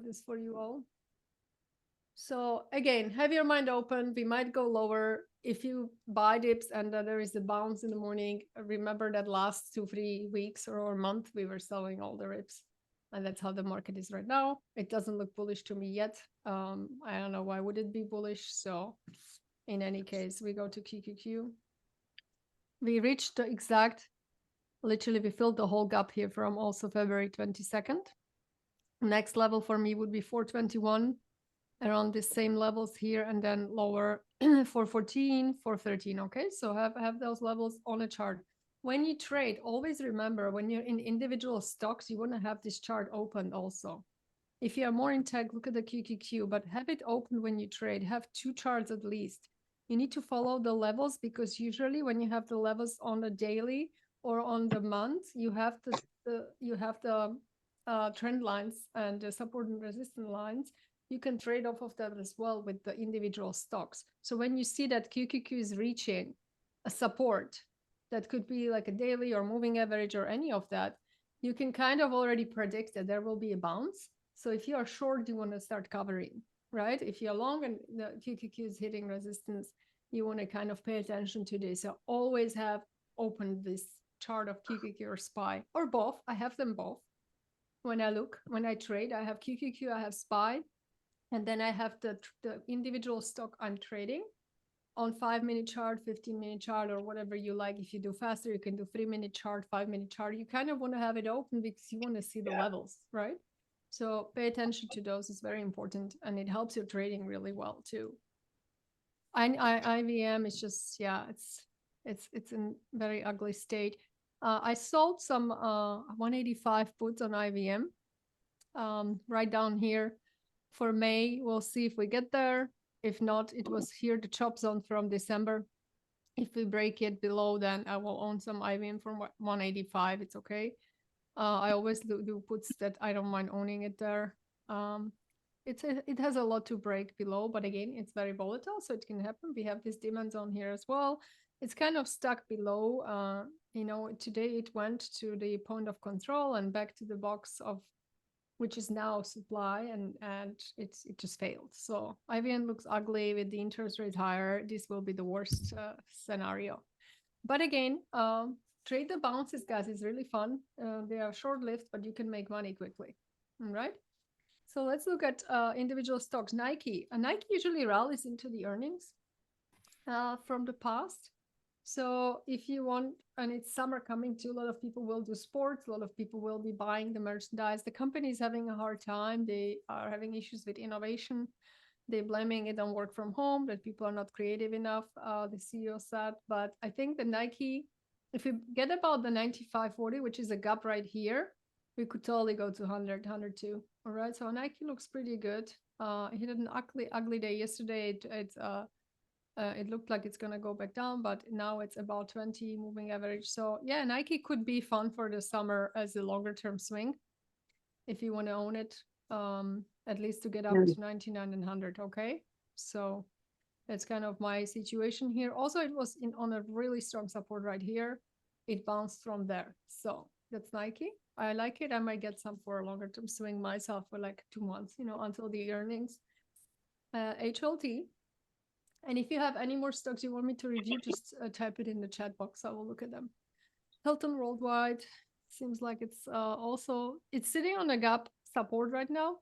this for you all. So again, have your mind open. We might go lower. If you buy dips and there is a bounce in the morning, remember that last 2-3 weeks or a month, we were selling all the rips. And that's how the market is right now. It doesn't look bullish to me yet. I don't know why would it be bullish. So in any case, we go to QQQ. We reached the exact, literally we filled the whole gap here from also February 22nd. Next level for me would be 421. Around the same levels here, and then lower 414, 413. Okay, so have those levels on a chart. When you trade, always remember when you're in individual stocks, you want to have this chart open also. If you are more in tech, look at the QQQ, but have it open when you trade. Have 2 charts at least. You need to follow the levels, because usually when you have the levels on the daily or on the month, you have the trend lines and the support and resistance lines. You can trade off of that as well with the individual stocks. So when you see that QQQ is reaching a support, that could be like a daily or moving average or any of that, you can kind of already predict that there will be a bounce. So if you are short, you want to start covering, right? If you're long and the QQQ is hitting resistance, you want to kind of pay attention to this. So always have opened this chart of QQQ or SPY or both. I have them both. When I trade, I have QQQ, I have SPY. And then I have the individual stock I'm trading on 5-minute chart, 15-minute chart, or whatever you like. If you do faster, you can do 3-minute chart, 5-minute chart. You kind of want to have it open because you want to see the levels, right? So pay attention to those. It's very important, and it helps your trading really well too. IVM is just, yeah, it's in very ugly state. I sold some 185 puts on IVM right down here. For May, we'll see if we get there. If not, it was here, the chop zone from December. If we break it below, then I will own some IVM from 185. It's okay. I always do puts that I don't mind owning it there. It has a lot to break below, but again, it's very volatile, so it can happen. We have this demand zone here as well. It's kind of stuck below. Today it went to the point of control and back to the box of, which is now supply, and it just failed. So IVM looks ugly with the interest rate higher. This will be the worst scenario. But again, trade the bounces, guys. It's really fun. They are short-lived, but you can make money quickly. All right. So let's look at individual stocks. Nike. Nike usually rallies into the earnings from the past. So if you want, and it's summer coming too, a lot of people will do sports, a lot of people will be buying the merchandise. The company is having a hard time. They are having issues with innovation. They're blaming it on work from home, that people are not creative enough, the CEO said. But I think the Nike, if you get about the 95.40, which is a gap right here, we could totally go to 100, 102. All right, so Nike looks pretty good. It had an ugly day yesterday. It looked like it's going to go back down, but now it's about 20 moving average. So yeah, Nike could be fun for the summer as a longer term swing if you want to own it, at least to get up to 99 and 100. Okay, so that's kind of my situation here. Also, it was on a really strong support right here. It bounced from there. So that's Nike. I like it. I might get some for a longer term swing myself for like 2 months, until the earnings. HLT. And if you have any more stocks you want me to review, just type it in the chat box. I will look at them. Hilton Worldwide seems like it's it's sitting on a gap support right now.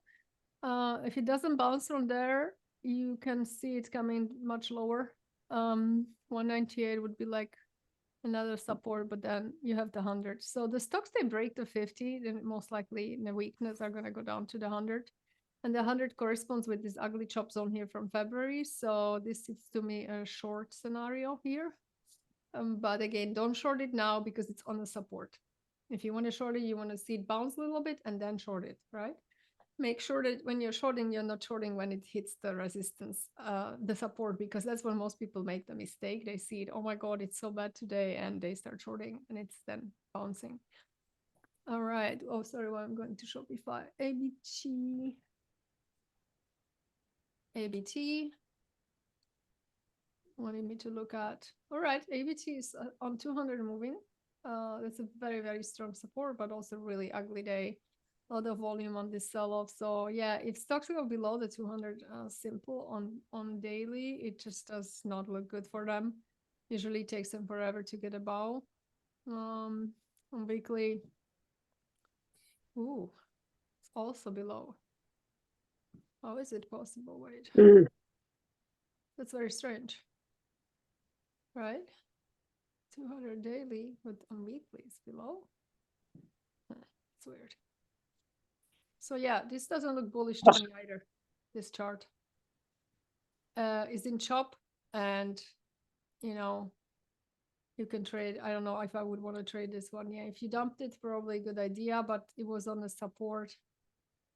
If it doesn't bounce from there, you can see it's coming much lower. 198 would be like another support, but then you have the 100. So the stocks, they break the 50, then most likely in the weakness are going to go down to the 100. And the 100 corresponds with this ugly chop zone here from February. So this is to me a short scenario here. But again, don't short it now because it's on the support. If you want to short it, you want to see it bounce a little bit and then short it, right? Make sure that when you're shorting, you're not shorting when it hits the resistance, the support, because that's when most people make the mistake. They see it, oh my God, it's so bad today, and they start shorting and it's then bouncing. All right. Oh, sorry, well, I'm going to Shopify. ABT. Wanted me to look at. All right, ABT is on 200 moving. That's a very, very strong support, but also really ugly day. A lot of volume on this sell-off. So yeah, if stocks go below the 200 simple on daily, it just does not look good for them. Usually takes them forever to get above. On weekly, ooh, it's also below. How is it possible? Wait, that's very strange, right? 200 daily, but on weekly it's below. It's weird. So yeah, this doesn't look bullish to me either. This chart is in chop, and you know, you can trade. I don't know if I would want to trade this one. Yeah, if you dumped it, probably a good idea, but it was on the support.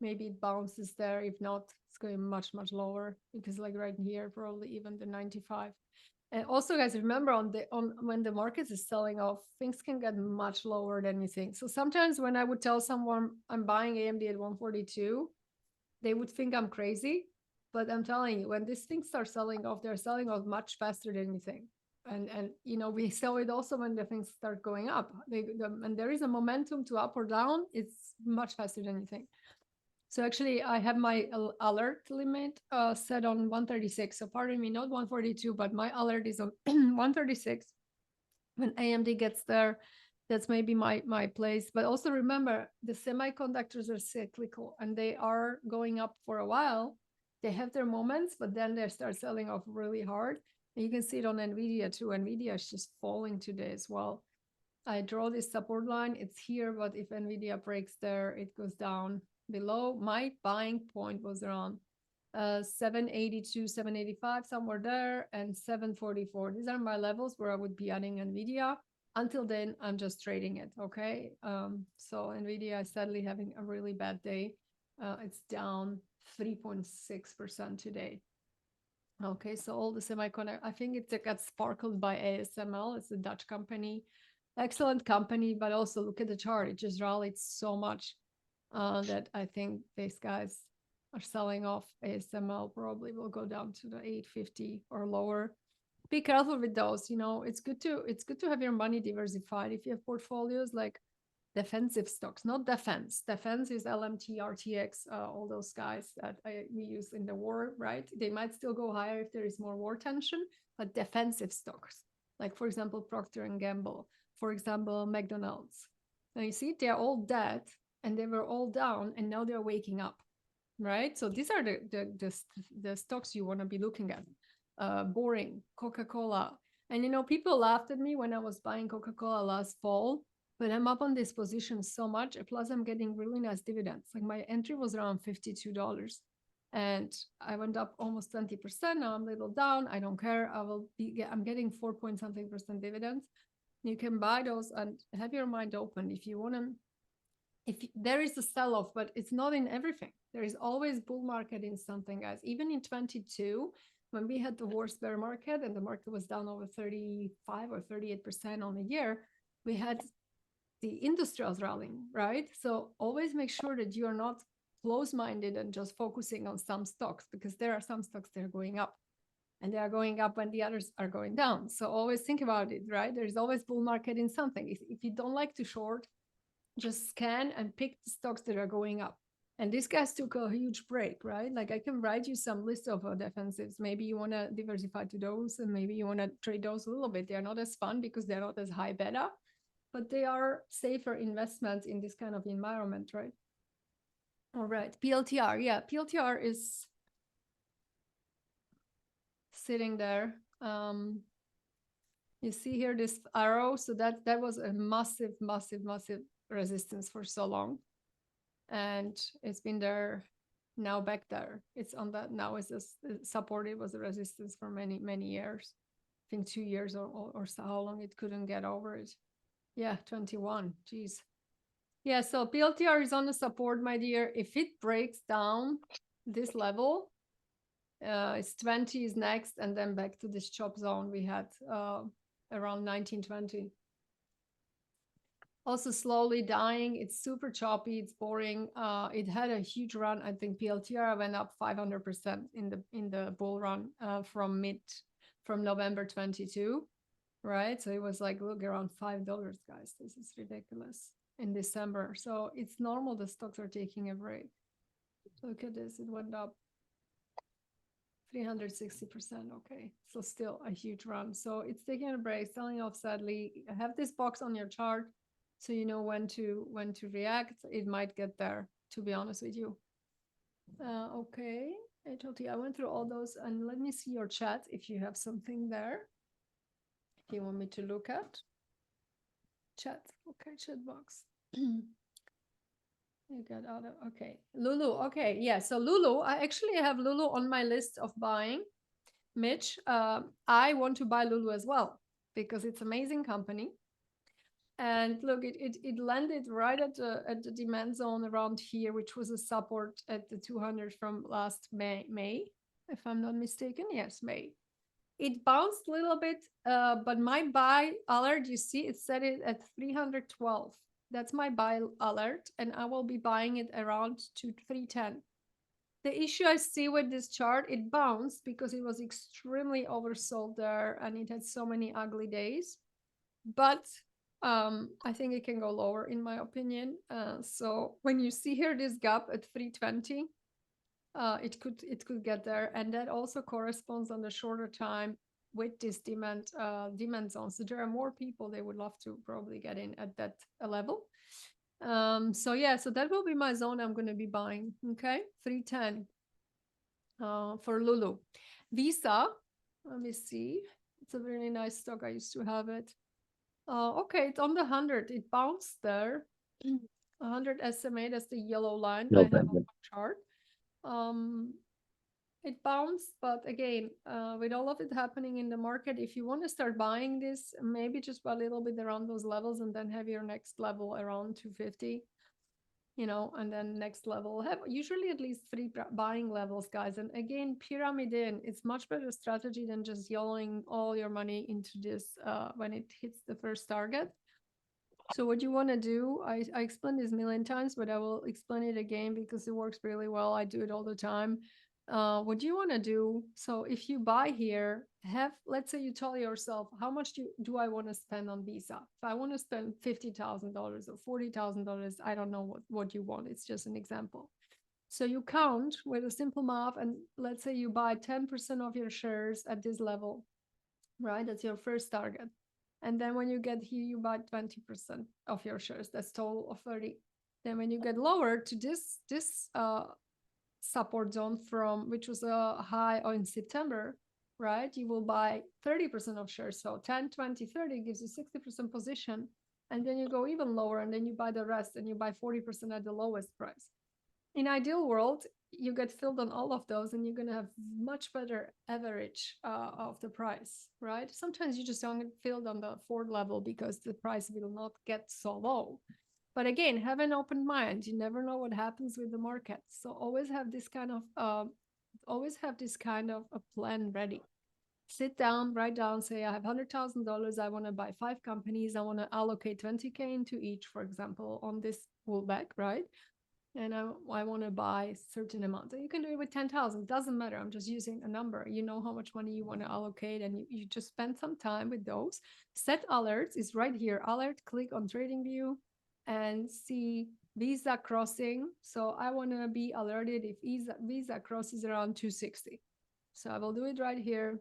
Maybe it bounces there. If not, it's going much, much lower, because like right here, probably even the 95. And also, guys, remember on when the market is selling off, things can get much lower than you think. So sometimes when I would tell someone I'm buying AMD at 142, they would think I'm crazy. But I'm telling you, when these things start selling off, they're selling off much faster than you think. And you know, we saw it also when the things start going up. And there is a momentum to up or down. It's much faster than you think. So actually, I have my alert limit set on 136. So pardon me, not 142, but my alert is on 136. When AMD gets there, that's maybe my place. But also remember, the semiconductors are cyclical and they are going up for a while. They have their moments, but then they start selling off really hard. And you can see it on NVIDIA too. NVIDIA is just falling today as well. I draw this support line. It's here, but if NVIDIA breaks there, it goes down below. My buying point was around 782, 785, somewhere there, and 744. These are my levels where I would be adding NVIDIA. Until then, I'm just trading it, okay? So NVIDIA is sadly having a really bad day. It's down 3.6% today. Okay, so all the semiconductor, I think it got sparkled by ASML. It's a Dutch company. Excellent company, but also look at the chart. It just rallied so much that I think these guys are selling off. ASML probably will go down to the 850 or lower. Be careful with those. You know, it's good to have your money diversified. If you have portfolios like defensive stocks, not defense. Defense is LMT, RTX, all those guys that we use in the war, right? They might still go higher if there is more war tension, but defensive stocks, like for example, Procter and Gamble, for example, McDonald's. Now you see, they're all dead and they were all down, and now they're waking up, right? So these are the stocks you want to be looking at. Boring, Coca-Cola. And you know, people laughed at me when I was buying Coca-Cola last fall, but I'm up on this position so much. Plus, I'm getting really nice dividends. Like my entry was around $52, and I went up almost 20%. Now I'm a little down. I don't care. I'm getting 4 point something percent dividends. You can buy those and have your mind open if you want to. If there is a sell-off, but it's not in everything. There is always bull market in something, guys. Even in 22, when we had the worst bear market and the market was down over 35 or 38% on the year, we had the industrials rallying, right? So always make sure that you are not close-minded and just focusing on some stocks, because there are some stocks that are going up and they are going up when the others are going down. So always think about it, right? There's always bull market in something. If you don't like to short, just scan and pick the stocks that are going up. And these guys took a huge break, right? Like I can write you some list of defensives. Maybe you want to diversify to those, and maybe you want to trade those a little bit. They're not as fun because they're not as high beta, but they are safer investments in this kind of environment, right? All right, PLTR. Yeah, PLTR is sitting there. You see here this arrow. So that was a massive, massive, massive resistance for so long. And it's been there, now back there. It's on that now. It's a support. It was a resistance for many, many years. I think 2 years or so, how long it couldn't get over it. Yeah, 21. Geez. Yeah, so PLTR is on the support, my dear. If it breaks down this level, it's 20 is next, and then back to this chop zone we had around 1920. Also slowly dying. It's super choppy. It's boring. It had a huge run. I think PLTR went up 500% in the bull run from November 22, right? So it was like, look, around $5, guys. This is ridiculous. in December. So it's normal the stocks are taking a break. Look at this, it went up 360%. Okay, so still a huge run. So it's taking a break, selling off sadly. Have this box on your chart so you know when to react. It might get there, to be honest with you. Okay, HLT, I went through all those, and let me see your chat if you have something there. If you want me to look at chat, okay, chat box. You got out of, okay, Lulu. Okay, yeah. So Lulu, I actually have Lulu on my list of buying. Mitch, I want to buy Lulu as well because it's amazing company. And look, it landed right at the demand zone around here, which was a support at the 200 from last May, if I'm not mistaken. Yes, May. It bounced a little bit, but my buy alert, you see, it set it at 312. That's my buy alert, and I will be buying it around to 310. The issue I see with this chart, it bounced because it was extremely oversold there, and it had so many ugly days. But I think it can go lower, in my opinion. So when you see here this gap at 320, it could get there, and that also corresponds on the shorter time with this demand zone. So there are more people they would love to probably get in at that level. So yeah, so that will be my zone I'm going to be buying. Okay, 310 for Lulu. Visa, let me see. It's a really nice stock. I used to have it. Okay, it's on the 100. It bounced there. 100 SMA, that's the yellow line I have on my chart. It bounced, but again, with all of it happening in the market, if you want to start buying this, maybe just a little bit around those levels and then have your next level around 250, and then next level. Have usually at least 3 buying levels, guys. And again, pyramid in, it's much better strategy than just yelling all your money into this when it hits the first target. So what you want to do, I explained this a million times, but I will explain it again because it works really well. I do it all the time. What you want to do, so if you buy here, let's say you tell yourself, how much do I want to spend on Visa? If I want to spend $50,000 or $40,000, I don't know what you want. It's just an example. So you count with a simple math, and let's say you buy 10% of your shares at this level, right? That's your first target. And then when you get here, you buy 20% of your shares. That's total of 30. Then when you get lower to this support zone from which was a high in September, right? You will buy 30% of shares. So 10, 20, 30 gives you 60% position. And then you go even lower and then you buy the rest and you buy 40% at the lowest price. In ideal world, you get filled on all of those and you're going to have much better average of the price, right? Sometimes you just don't get filled on the fourth level because the price will not get so low. But again, have an open mind. You never know what happens with the market. So always have this kind of a plan ready. Sit down, write down, say I have $100,000. I want to buy 5 companies. I want to allocate 20K into each, for example, on this pullback, right? And I want to buy certain amount. So you can do it with 10,000. Doesn't matter. I'm just using a number. You know how much money you want to allocate, and you just spend some time with those. Set alerts is right here. Alert, click on Trading View and see Visa crossing. So I want to be alerted if Visa crosses around 260. So I will do it right here.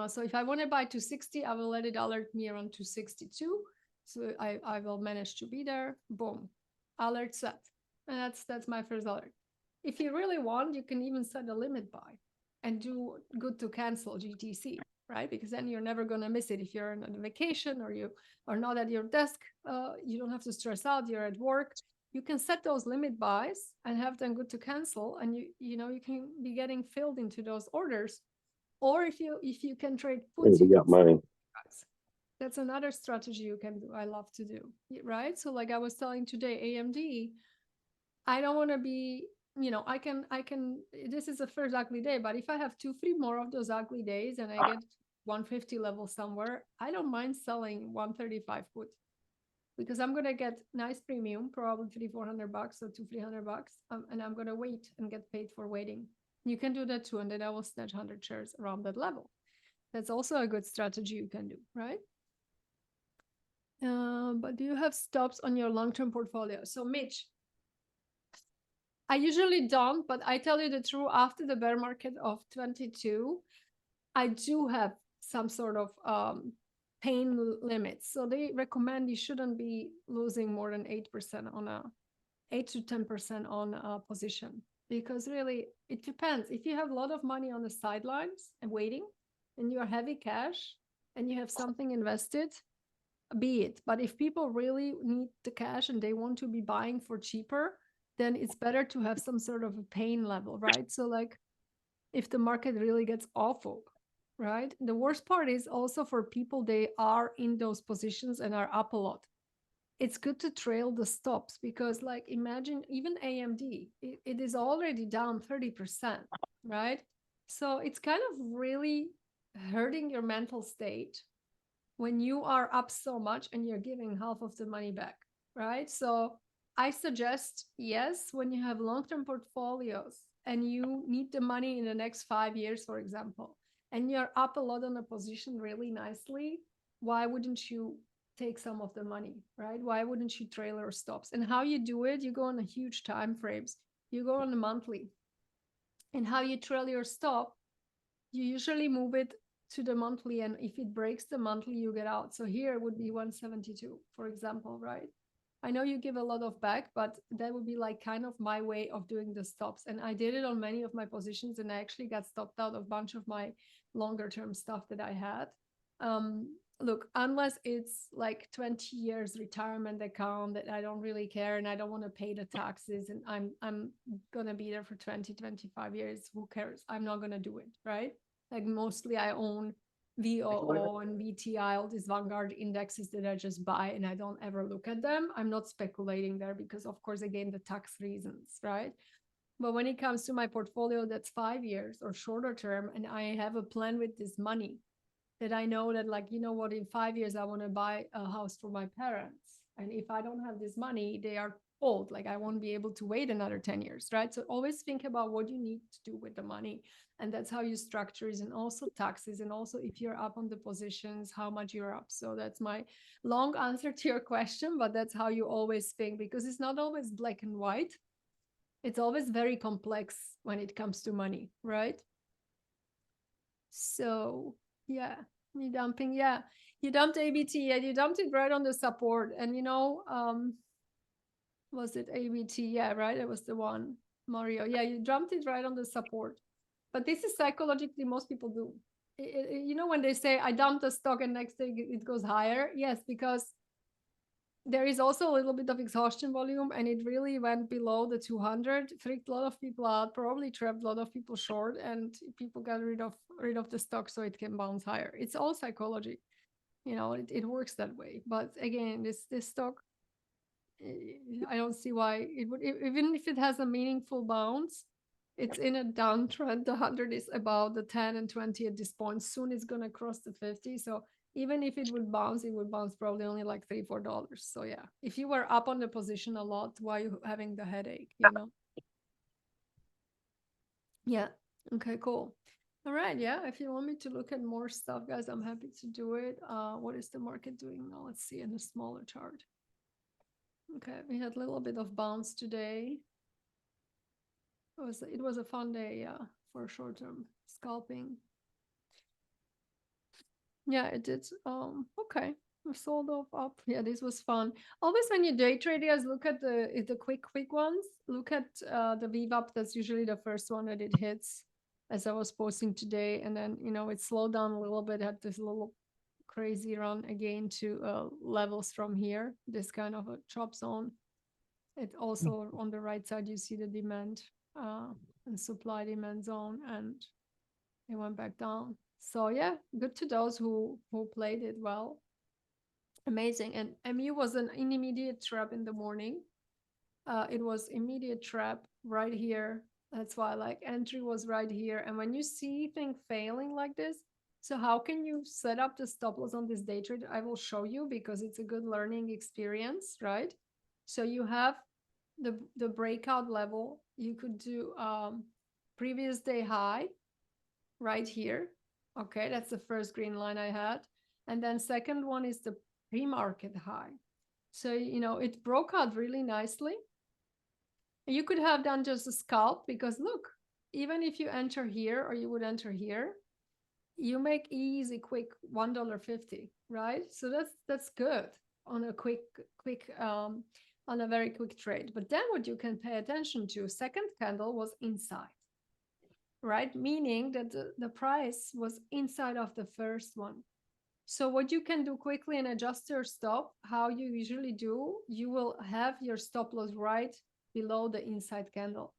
So if I want to buy 260, I will let it alert me around 262. So I will manage to be there. Boom. Alert set. And that's my first alert. If you really want, you can even set a limit buy and do good to cancel GTC, right? Because then you're never going to miss it. If you're on a vacation or you are not at your desk, you don't have to stress out. You're at work. You can set those limit buys and have them good to cancel, and you can be getting filled into those orders. Or if you can trade puts, you got money. That's another strategy you can do. I love to do, right? So like I was telling today, AMD, I don't want to be, I can, this is the first ugly day, but if I have 2-3 more of those ugly days and I get 150 level somewhere, I don't mind selling 135 put because I'm going to get nice premium, probably $300-400 or $200-300. And I'm going to wait and get paid for waiting. You can do that too. And then I will snatch 100 shares around that level. That's also a good strategy you can do, right? But do you have stops on your long-term portfolio? So Mitch, I usually don't, but I tell you the truth, after the bear market of 22, I do have some sort of pain limits. So they recommend you shouldn't be losing more than 8% on a 8 to 10% on a position, because really it depends. If you have a lot of money on the sidelines and waiting, and you're heavy cash and you have something invested, be it. But if people really need the cash and they want to be buying for cheaper, then it's better to have some sort of a pain level, right? So like if the market really gets awful, right? The worst part is also for people, they are in those positions and are up a lot. It's good to trail the stops, because like imagine even AMD, it is already down 30%, right? So it's kind of really hurting your mental state when you are up so much and you're giving half of the money back, right? So I suggest, yes, when you have long-term portfolios and you need the money in the next 5 years, for example, and you're up a lot on a position really nicely, why wouldn't you take some of the money, right? Why wouldn't you trail or stops? And how you do it, you go on a huge time frames. You go on the monthly. And how you trail your stop, you usually move it to the monthly, and if it breaks the monthly, you get out. So here would be 172, for example, right? I know you give a lot of back, but that would be like kind of my way of doing the stops. And I did it on many of my positions, and I actually got stopped out of a bunch of my longer term stuff that I had. Look, unless it's like 20 years retirement account that I don't really care and I don't want to pay the taxes, and I'm gonna be there for 20, 25 years, who cares? I'm not gonna do it, right? Like mostly I own VOO and VTI, all these Vanguard indexes that I just buy and I don't ever look at them. I'm not speculating there because, of course, again, the tax reasons, right? But when it comes to my portfolio that's 5 years or shorter term, and I have a plan with this money that I know that, like, you know what, in 5 years, I want to buy a house for my parents. And if I don't have this money, they are old. Like, I won't be able to wait another 10 years, right? So always think about what you need to do with the money. And that's how you structure it, and also taxes. And also, if you're up on the positions, how much you're up. So that's my long answer to your question, but that's how you always think, because it's not always black and white. It's always very complex when it comes to money, right? So yeah, you dumping, yeah. You dumped ABT, and you dumped it right on the support. And was it ABT? Yeah, right. It was the one. Mario. Yeah, you dumped it right on the support. But this is psychologically most people do. When they say I dumped a stock and next day it goes higher. Yes, because there is also a little bit of exhaustion volume, and it really went below the 200, freaked a lot of people out, probably trapped a lot of people short, and people got rid of the stock so it can bounce higher. It's all psychology. It works that way. But again, this stock, I don't see why it would, even if it has a meaningful bounce, it's in a downtrend. The 100 is about the 10 and 20 at this point. Soon it's going to cross the 50. So even if it would bounce probably only like $3-4. So yeah, if you were up on the position a lot, why are you having the headache? Yeah. Okay, cool. All right. Yeah. If you want me to look at more stuff, guys, I'm happy to do it. What is the market doing now? Let's see in a smaller chart. Okay. We had a little bit of bounce today. It was a fun day, yeah, for short-term scalping. Yeah, it did. Okay. I sold off up. Yeah, this was fun. Always when you day trade, guys, look at the quick ones. Look at the VWAP. That's usually the first one that it hits, as I was posting today. And then, it slowed down a little bit, had this little crazy run again to levels from here, this kind of a chop zone. It also on the right side, you see the demand and supply demand zone, and it went back down. So yeah, good to those who played it well. Amazing. And MU was an immediate trap in the morning. It was immediate trap right here. That's why like entry was right here. And when you see things failing like this, so how can you set up the stop loss on this day trade? I will show you, because it's a good learning experience, right? So you have the breakout level. You could do previous day high right here. Okay, that's the first green line I had. And then second one is the pre-market high. So, it broke out really nicely. You could have done just a scalp because look, even if you enter here or you would enter here, you make easy, quick $1.50, right? So that's good on a on a very quick trade. But then what you can pay attention to, second candle was inside, right? Meaning that the price was inside of the first one. So what you can do quickly and adjust your stop, how you usually do, you will have your stop loss right below the inside candle,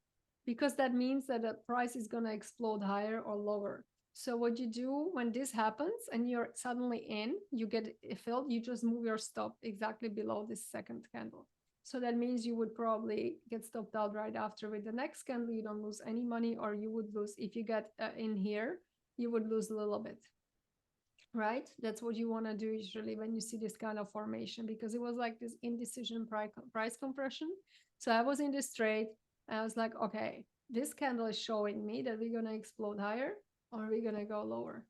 because that means that the price is going to explode higher or lower. So what you do when this happens and you're suddenly in, you get filled, you just move your stop exactly below this second candle. So that means you would probably get stopped out right after with the next candle. You don't lose any money, or you would lose, if you get in here, you would lose a little bit. Right? That's what you want to do usually when you see this kind of formation, because it was like this indecision price compression. So I was in this trade. I was like, okay, this candle is showing me that we're going to explode higher or we're going to go lower.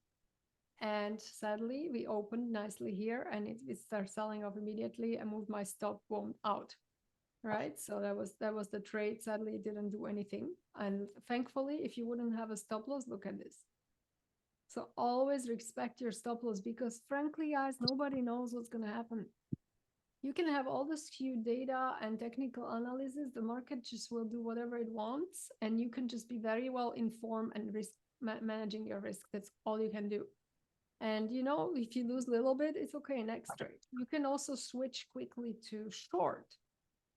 And sadly, we opened nicely here and it started selling off immediately and moved my stop boom out. Right. So that was the trade. Sadly, it didn't do anything. And thankfully, if you wouldn't have a stop loss, look at this. So always respect your stop loss, because frankly, guys, nobody knows what's going to happen. You can have all the skewed data and technical analysis. The market just will do whatever it wants, and you can just be very well informed and managing your risk. That's all you can do. And if you lose a little bit, it's okay. Next trade. You can also switch quickly to short,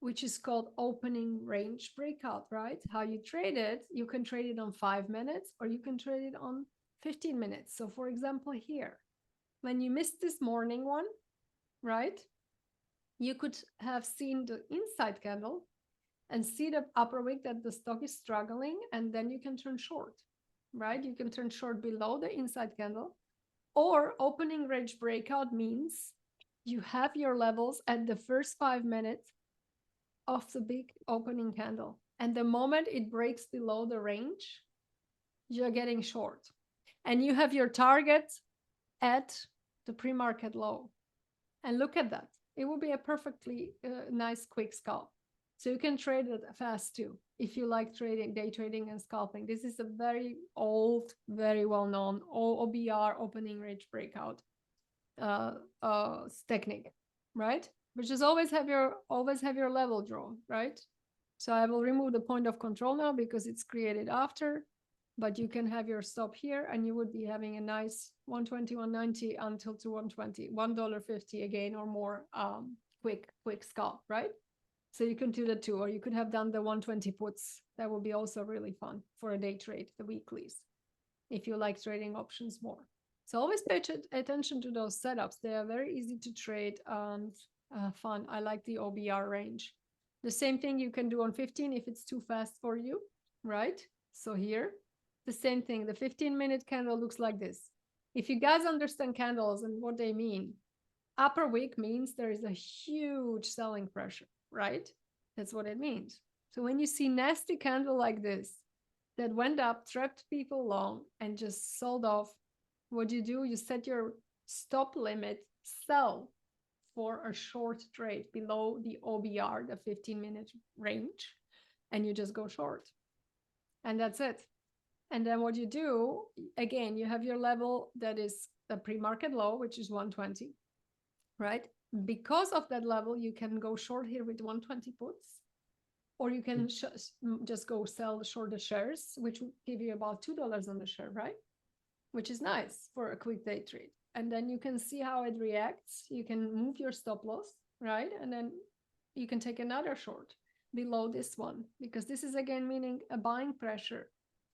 which is called opening range breakout, right? How you trade it, you can trade it on 5 minutes or you can trade it on 15 minutes. So for example, here, when you missed this morning one, right, you could have seen the inside candle and see the upper wick that the stock is struggling, and then you can turn short, right? You can turn short below the inside candle. Or opening range breakout means you have your levels at the first 5 minutes of the big opening candle. And the moment it breaks below the range, you're getting short. And you have your target at the pre-market low. And look at that. It will be a perfectly nice, quick scalp. So you can trade it fast too, if you like trading, day trading and scalping. This is a very old, very well-known OBR, opening range breakout technique, right? Which is always have your level draw, right? So I will remove the point of control now because it's created after, but you can have your stop here and you would be having a nice 120, 190 until to 120, $1.50 again or more, quick scalp, right? So you can do that too, or you could have done the 120 puts. That would be also really fun for a day trade, the weeklies, if you like trading options more. So always pay attention to those setups. They are very easy to trade and fun. I like the OBR range. The same thing you can do on 15 if it's too fast for you, right? So here, the same thing. The 15-minute candle looks like this. If you guys understand candles and what they mean, upper wick means there is a huge selling pressure, right? That's what it means. So when you see nasty candle like this that went up, trapped people long, and just sold off, what you do, you set your stop limit, sell for a short trade below the OBR, the 15-minute range, and you just go short. And that's it. And then what you do, again, you have your level that is the pre-market low, which is 120, right? Because of that level, you can go short here with 120 puts, or you can just go sell short the shares, which will give you about $2 on the share, right? Which is nice for a quick day trade. And then you can see how it reacts. You can move your stop loss, right? And then you can take another short below this one, because this is again meaning a buying pressure.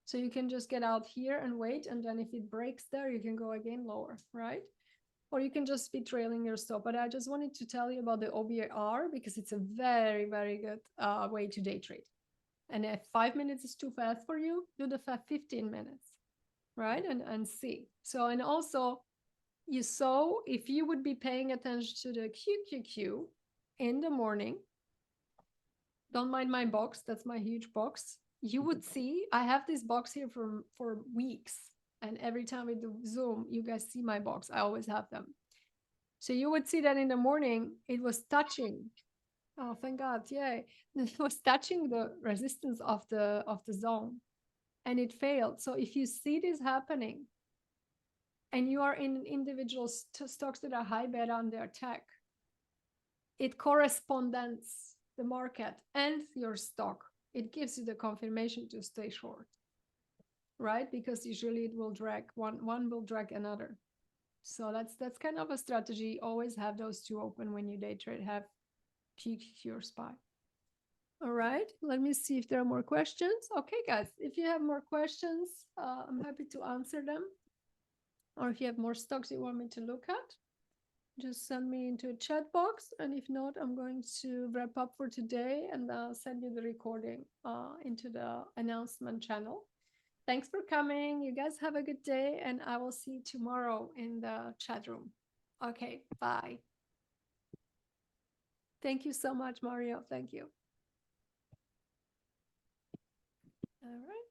So you can just get out here and wait. And then if it breaks there, you can go again lower, right? Or you can just be trailing your stop. But I just wanted to tell you about the OBR because it's a very, very good way to day trade. And if 5 minutes is too fast for you, do the 15 minutes, right? And see. So, and also you saw, if you would be paying attention to the QQQ in the morning, don't mind my box, that's my huge box. You would see, I have this box here for weeks. And every time we do Zoom, you guys see my box. I always have them. So you would see that in the morning, it was touching. Oh, thank God. Yay. It was touching the resistance of the zone and it failed. So if you see this happening and you are in individual stocks that are high beta on their tech, it corresponds the market and your stock. It gives you the confirmation to stay short, right? Because usually it will drag one will drag another. So that's kind of a strategy. Always have those two open when you day trade. Have peak your SPY. All right, let me see if there are more questions. Okay, guys, if you have more questions, I'm happy to answer them. Or if you have more stocks you want me to look at, just send me into a chat box. And if not, I'm going to wrap up for today and send you the recording into the announcement channel. Thanks for coming. You guys have a good day, and I will see you tomorrow in the chat room. Okay, bye. Thank you so much, Mario. Thank you. All right.